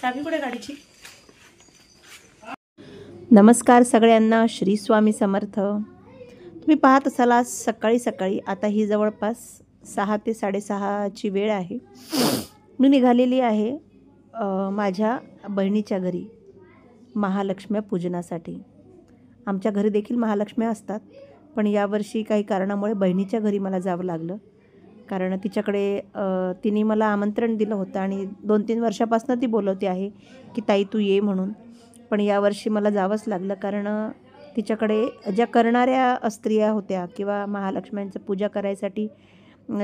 चावी कुठे गाडीची? नमस्कार सगळ्यांना, श्री स्वामी समर्थ. तुम्ही पाहत असाल आज सकाळी सकाळी, आता ही जवळपास 6 ते 6:30ची वेळ आहे. मी निघालेली आहे माझ्या बहिणीच्या घरी महालक्ष्म्या पूजनासाठी. आमच्या घरी देखील महालक्ष्म्या असतात, पण यावर्षी काही कारणामुळे बहिणीच्या घरी मला जावं लागलं. कारण तिच्याकडे तिने मला आमंत्रण दिलं होतं आणि 2-3 वर्षापासून ती बोलवते आहे की ताई तू ये म्हणून. पण यावर्षी मला जावंच लागलं, कारण तिच्याकडे ज्या करणाऱ्या स्त्रिया होत्या किंवा महालक्ष्म्यांचं पूजा करायसाठी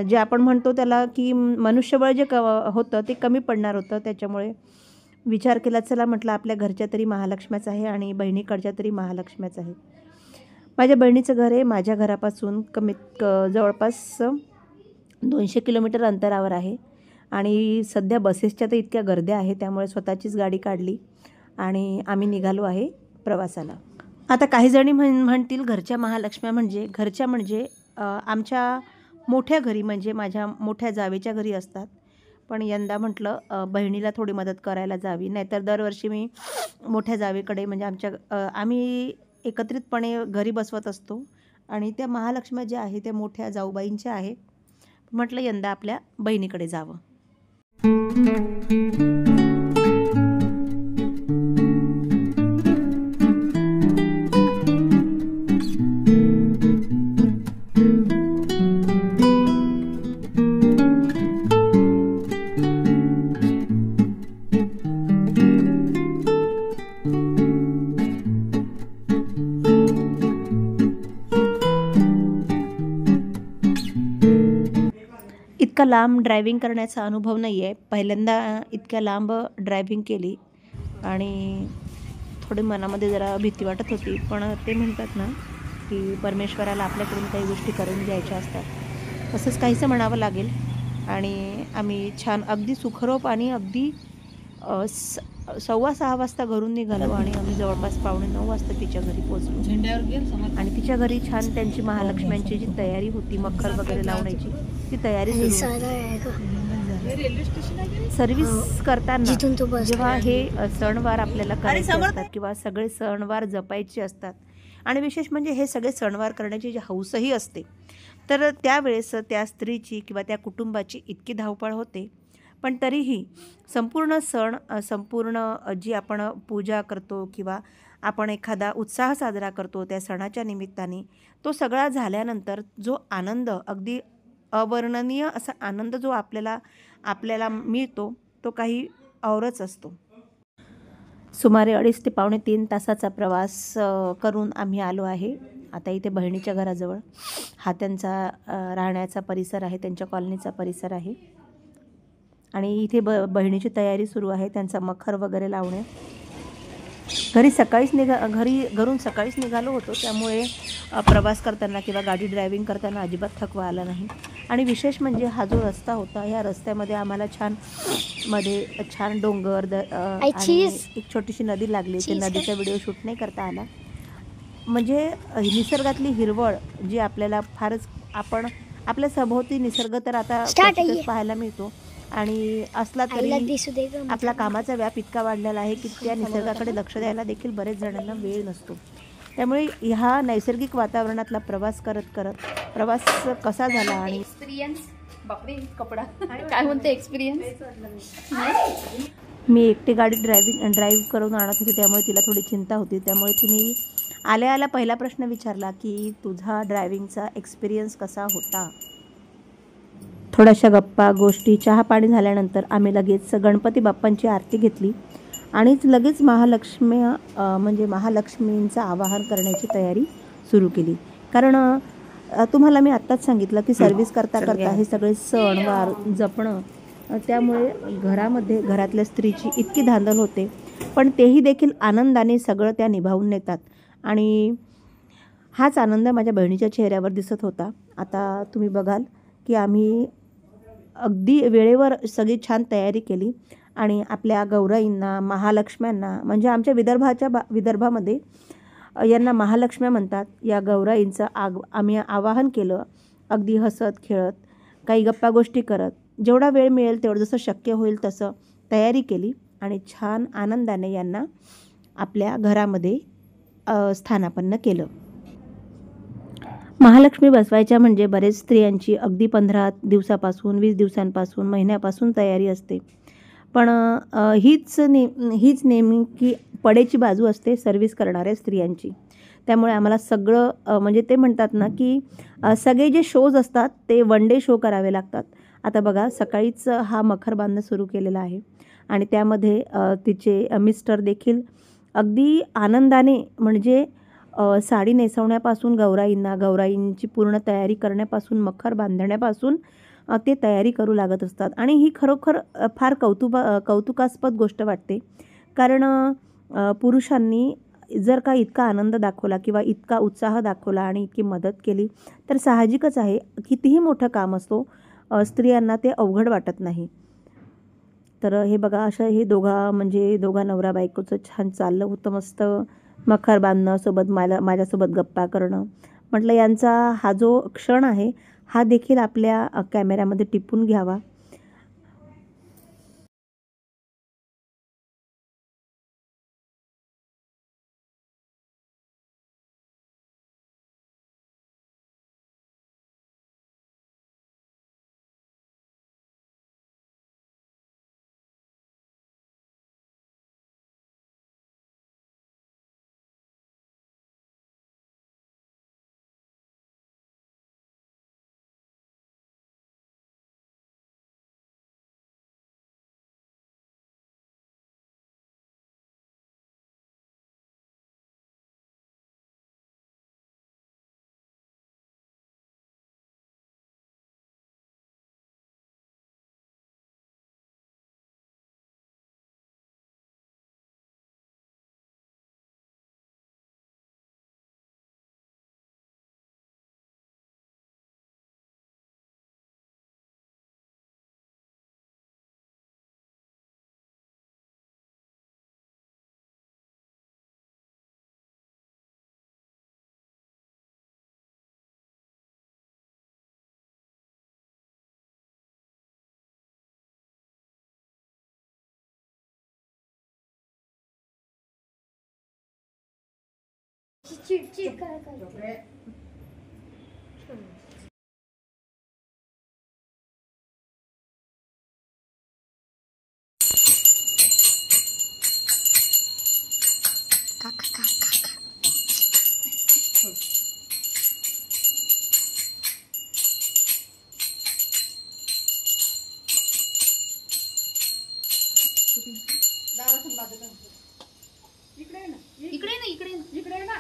जे आपण म्हणतो त्याला की मनुष्यबळ जे होतं ते कमी पडणार होतं. त्याच्यामुळे विचार केला, चला म्हटलं आपल्या घरच्या तरी महालक्ष्म्याच आहे आणि बहिणीकडच्या तरी महालक्ष्म्याच आहे. माझ्या बहिणीचं घर आहे माझ्या घरापासून जवळपास 200 किलोमीटर अंतरावर आहे आणि सध्या बसेसच्या तर इतक्या गर्द्या आहे, त्यामुळे स्वतःचीच गाडी काढली आणि आम्ही निघालो आहे प्रवासाला. आता काही जणी म्हणतील घरच्या महालक्ष्म्या म्हणजे आमच्या मोठ्या घरी, म्हणजे माझ्या मोठ्या जावेच्या घरी असतात. पण यंदा म्हटलं बहिणीला थोडी मदत करायला जावी, नाहीतर दरवर्षी मी मोठ्या जावेकडे म्हणजे आम्ही एकत्रितपणे घरी बसवत असतो आणि त्या महालक्ष्म्या ज्या आहे त्या मोठ्या जाऊबाईंच्या आहे. म्हटलं यंदा आपल्या बहिणीकडे जावं. इतका लांब ड्रायव्हिंग करण्याचा अनुभव नाही आहे, पहिल्यांदा इतक्या लांब ड्रायव्हिंग केली आणि थोडी मनामध्ये जरा भीती वाटत होती. पण ते म्हणतात ना की परमेश्वराला आपल्याकडून काही गोष्टी करून घ्यायच्या असतात, तसंच काहीसं म्हणावं लागेल. आणि आम्ही छान अगदी सुखरूप आणि अगदी 6:15 वाजता घरून निघालो आणि आम्ही जवळपास 8:45 वाजता तिच्या घरी पोहोचलो. आणि तिच्या घरी छान त्यांची महालक्ष्म्यांची जी तयारी होती, मखर वगैरे लावण्याची ती तयारी सर्व्हिस करताना जेव्हा हे सणवार आपल्याला करायचे असतात किंवा सगळे सणवार जपायचे असतात आणि विशेष म्हणजे हे सगळे सणवार करण्याची जी हौसही असते, तर त्यावेळेस त्या स्त्रीची किंवा त्या कुटुंबाची इतकी धावपळ होते. पण तरीही संपूर्ण सण, संपूर्ण जी आपण पूजा करतो किंवा आपण एखादा उत्साह साजरा करतो त्या सणाच्या निमित्ताने, तो सगळा झाल्यानंतर जो आनंद, अगदी अवर्णनीय असा आनंद जो आपल्याला मिळतो, तो काही औरच असतो. सुमारे 2.5 ते पावणे 3 तासाचा प्रवास करून आम्ही आलो आहे आता इथे बहिणीच्या घराजवळ. हा त्यांचा राहण्याचा परिसर आहे, त्यांच्या कॉलनीचा परिसर आहे आणि इथे बहिणीची तयारी सुरू आहे, त्यांचा मखर वगैरे लावणे. घरून सकाळीच निघालो होतो, त्यामुळे प्रवास करताना किंवा गाडी ड्रायव्हिंग करताना अजिबात थकवा आला नाही. आणि विशेष म्हणजे हा जो रस्ता होता, ह्या रस्त्यामध्ये आम्हाला छान डोंगर आणि एक छोटीशी नदी लागली. ते नदीचा व्हिडिओ शूट नाही करता आला. म्हणजे निसर्गातली हिरवळ जी आपल्याला फारच, आपल्या सभोवती निसर्ग तर आता पाहायला मिळतो आणि असला तरी आपला कामाचा व्याप इतका वाढलेला आहे की त्या निसर्गाकडे लक्ष द्यायला देखील बरेच जणांना वेळ नसतो. त्यामुळे ह्या नैसर्गिक वातावरणातला प्रवास करत प्रवास कसा झाला आणि एक्सपिरियन्स, बापरे कपडा काय म्हणते एक्सपिरियन्स. मी एकटी गाडी ड्राईव्ह करून आणत होती, त्यामुळे तिला थोडी चिंता होती. त्यामुळे तिने आल्या पहिला प्रश्न विचारला की तुझा ड्रायव्हिंगचा एक्सपिरियन्स कसा होता. थोड्याशा गप्पा गोष्टी, चहा पाणी झाल्यानंतर आम्ही लगेच गणपती बाप्पांची आरती घेतली आणि लगेच महालक्ष्मींचं आवाहन करण्याची तयारी सुरू केली. कारण तुम्हाला मी आत्ताच सांगितलं की सर्व्हिस करता हे सगळे सणवार जपणं, त्यामुळे घरातल्या स्त्रीची इतकी धांदल होते, पण तेही देखील आनंदाने सगळं त्या निभावून नेतात आणि हाच आनंद माझ्या बहिणीच्या चेहऱ्यावर दिसत होता. आता तुम्ही बघाल की आम्ही अगदी वेळेवर सगळी छान तयारी केली आणि आपल्या गौराईंना, महालक्ष्म्यांना, म्हणजे आमच्या विदर्भामध्ये यांना महालक्ष्म्या म्हणतात, या गौराईंचं आम्ही आवाहन केलं. अगदी हसत खेळत, काही गप्पा गोष्टी करत, जेवढा वेळ मिळेल तेवढं, जसं शक्य होईल तसं तयारी केली आणि छान आनंदाने यांना आपल्या घरामध्ये स्थानापन्न केलं. महालक्ष्मी बसवायच्या म्हणजे बरेच स्त्रियांची अगदी 15 दिवसापासून 20 दिवसांपासून महिन्यापासून तयारी असते. पण हीच नेमकी पडेची बाजू असते सर्व्हिस करणाऱ्या स्त्रियांची. त्यामुळे आम्हाला सगळं म्हणजे ते म्हणतात ना की सगळे जे शोज असतात ते वन डे शो करावे लागतात. आता बघा सकाळीच हा मखर बांधणं सुरू केलेला आहे आणि त्यामध्ये तिचे मिस्टर देखील अगदी आनंदाने म्हणजे साडी नेसवण्यापासून गौराईंची पूर्ण तयारी करण्यापासून मखर बांधण्यापासून ते तयारी करू लागत असतात. आणि ही खरोखर फार कौतुकास्पद गोष्ट वाटते. कारण पुरुषांनी जर का इतका आनंद दाखवला किंवा इतका उत्साह दाखवला आणि इतकी मदत केली तर साहजिकच आहे कितीही मोठं काम असो स्त्रियांना ते अवघड वाटत नाही. तर हे बघा असं हे दोघा नवरा बायकोचं छान चाललं होतं. मस्त मखर बांधणं, सोबत माझ्यासोबत गप्पा करणं. म्हटलं यांचा हा जो क्षण आहे हा देखील आपल्या कॅमेऱ्यामध्ये टिपून घ्यावा. इकडे ना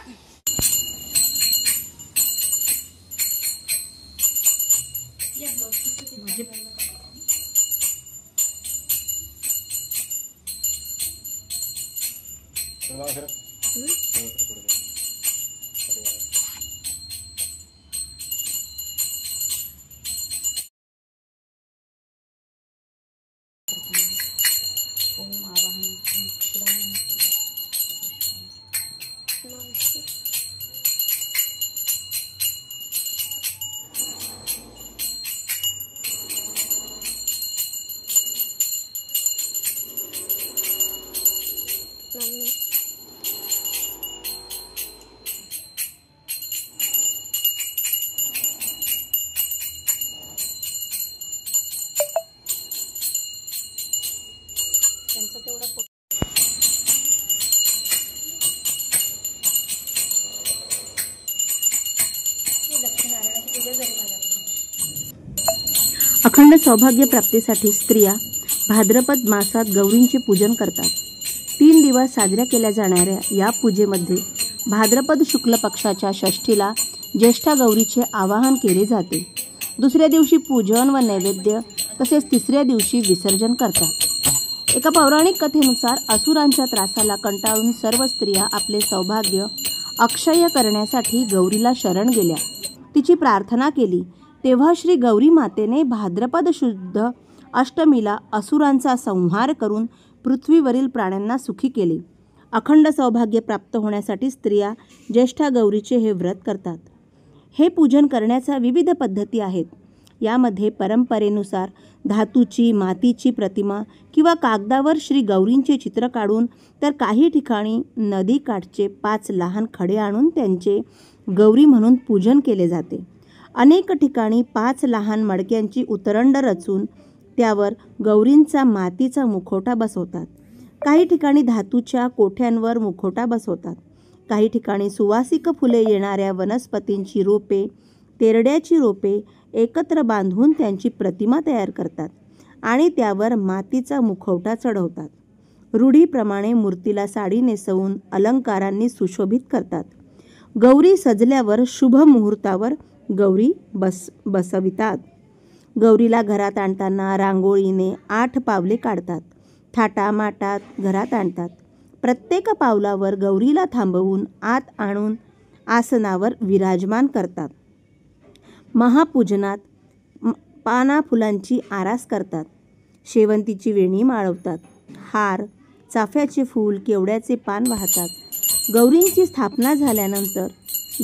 अखंड सौभाग्य प्राप्तीसाठी स्त्रिया भाद्रपद मासात गौरींचे पूजन करतात. 3 दिवस साजऱ्या केल्या जाणाऱ्या या पूजेमध्ये भाद्रपद शुक्ल पक्षाच्या षष्ठीला ज्येष्ठा गौरीचे आवाहन केले जाते. दुसऱ्या दिवशी पूजन व नैवेद्य तसेच तिसऱ्या दिवशी विसर्जन करतात. एका पौराणिक कथेनुसार असुरांच्या त्रासाला कंटाळून सर्व स्त्रिया आपले सौभाग्य अक्षय करण्यासाठी गौरीला शरण गेल्या. तिची प्रार्थना केली. तेव्हा श्री गौरी मातेने भाद्रपद शुद्ध अष्टमीला असुरांचा संहार करून पृथ्वीवरील प्राण्यांना सुखी केले. अखंड सौभाग्य प्राप्त होण्यासाठी स्त्रिया ज्येष्ठा गौरीचे हे व्रत करतात. हे पूजन करण्याच्या विविध पद्धती आहेत. यामध्ये परंपरेनुसार धातूची, मातीची प्रतिमा किंवा कागदावर श्री गौरींचे चित्र काढून, तर काही ठिकाणी नदीकाठचे 5 लहान खडे आणून त्यांचे गौरी म्हणून पूजन केले जाते. अनेक ठिकाणी 5 लहान मडक्यांची उतरंड रचून त्यावर गौरींचा मातीचा मुखवटा बसवतात. काही ठिकाणी धातूच्या कोठ्यांवर मुखवटा बसवतात. काही ठिकाणी सुवासिक फुले येणाऱ्या वनस्पतींची रोपे, तेरड्याची रोपे एकत्र बांधून त्यांची प्रतिमा तयार करतात आणि त्यावर मातीचा मुखवटा चढवतात. रूढीप्रमाणे मूर्तीला साडी नेसवून अलंकारांनी सुशोभित करतात. गौरी सजल्यावर शुभ मुहूर्तावर गौरी बसवितात. गौरीला घरात आणताना रांगोळीने 8 पावले काढतात. थाटामाटात घरात आणतात. प्रत्येक पावलावर गौरीला थांबवून आत आणून आसनावर विराजमान करतात. महापूजनात पाना फुलांची आरास करतात. शेवंतीची वेणी माळवतात. हार, चाफ्याचे फूल, केवड्याचे पान वाहतात. गौरींची स्थापना झाल्यानंतर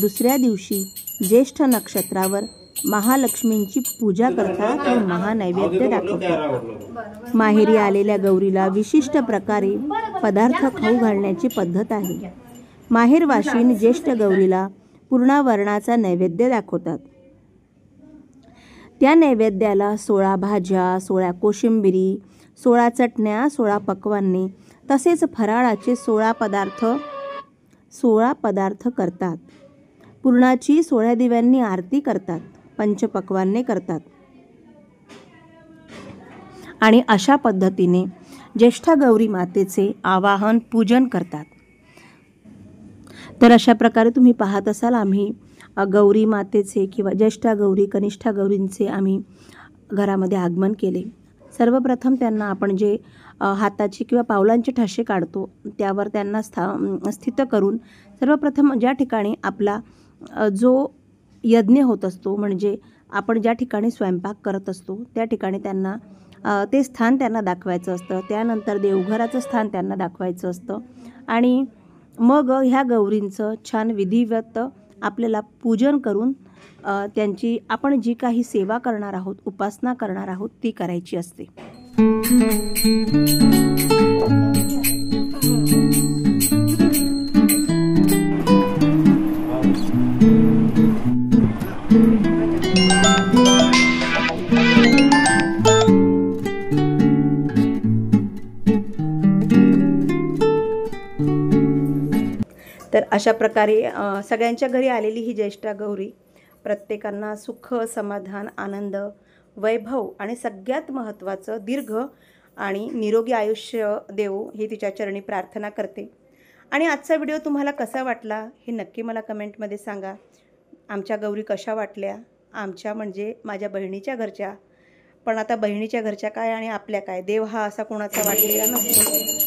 दुसऱ्या दिवशी ज्येष्ठ नक्षत्रावर महालक्ष्मींची पूजा करतात व महानैवेद्य दाखवतात. माहेरी आलेल्या गौरीला विशिष्ट प्रकारे पदार्थ खाऊ घालण्याची पद्धत आहे. माहेरवाशीन ज्येष्ठ गौरीला पूर्णावरणाचा नैवेद्य दाखवतात. त्या नैवेद्याला 16 भाज्या, 16 कोशिंबिरी, 16 चटण्या, 16 पक्वान्ने तसेच फराळाचे 16 पदार्थ करतात. पुरणाची 16 दिव्यांनी आरती करतात. पंचपक्वान्ने करतात आणि अशा पद्धतीने ज्येष्ठ गौरी मातेचे आवाहन पूजन करतात. तर अशा प्रकारे तुम्ही पाहत असाल आम्ही गौरी मातेचे किंवा ज्येष्ठ गौरी, कनिष्ठ गौरींचे आम्ही घरामध्ये आगमन केले. सर्वप्रथम त्यांना आपण जे हाताची किंवा पावलांचे ठसे काढतो त्यावर त्यांना स्थित करून सर्वप्रथम ज्या ठिकाणी आपला जो यज्ञ होत असतो, म्हणजे आपण ज्या ठिकाणी स्वयंपाक करत असतो त्या ठिकाणी त्यांना ते स्थान त्यांना दाखवायचं असतं. त्यानंतर देवघराचं स्थान त्यांना दाखवायचं असतं आणि मग ह्या गौरींचं छान विधिवत आपल्याला पूजन करून त्यांची आपण जी काही सेवा करणार आहोत, उपासना करणार आहोत ती करायची असते. तर अशा प्रकारे सगळ्यांच्या घरी आलेली ही ज्येष्ठ गौरी प्रत्येकांना सुख, समाधान, आनंद, वैभव आणि सगळ्यात महत्त्वाचं दीर्घ आणि निरोगी आयुष्य देवो ही तिच्या चरणी प्रार्थना करते. आणि आजचा व्हिडिओ तुम्हाला कसा वाटला हे नक्की मला कमेंटमध्ये सांगा. आमच्या गौरी कशा वाटल्या, आमच्या म्हणजे माझ्या बहिणीच्या घरच्या, पण आता बहिणीच्या घरच्या काय आणि आपल्या काय, देव हा असा कोणाचा वाटलेला नसतो.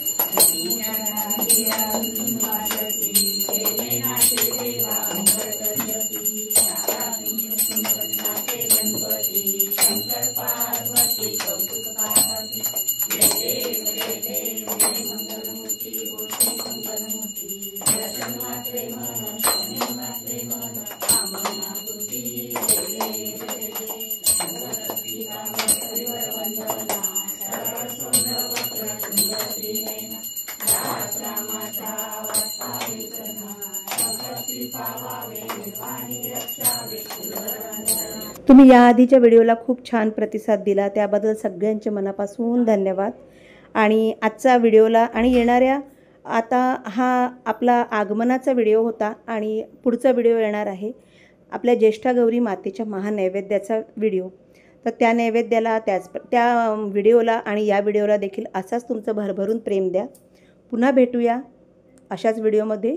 तुम्ही या आधीच्या व्हिडिओला खूप छान प्रतिसाद दिला, त्याबद्दल सगळ्यांचे मनापासून धन्यवाद. आणि आजचा व्हिडिओला आणि येणाऱ्या आता हा आपला आगमनाचा व्हिडिओ होता आणि पुढचा व्हिडिओ येणार आहे आपल्या ज्येष्ठ गौरी मातेच्या महानैवेद्याचा व्हिडिओ. तर त्या नैवेद्याला त्या व्हिडिओला आणि या व्हिडिओला देखील असाच तुमचं भरभरून प्रेम द्या. पुन्हा भेटूया अशाच व्हिडिओमध्ये.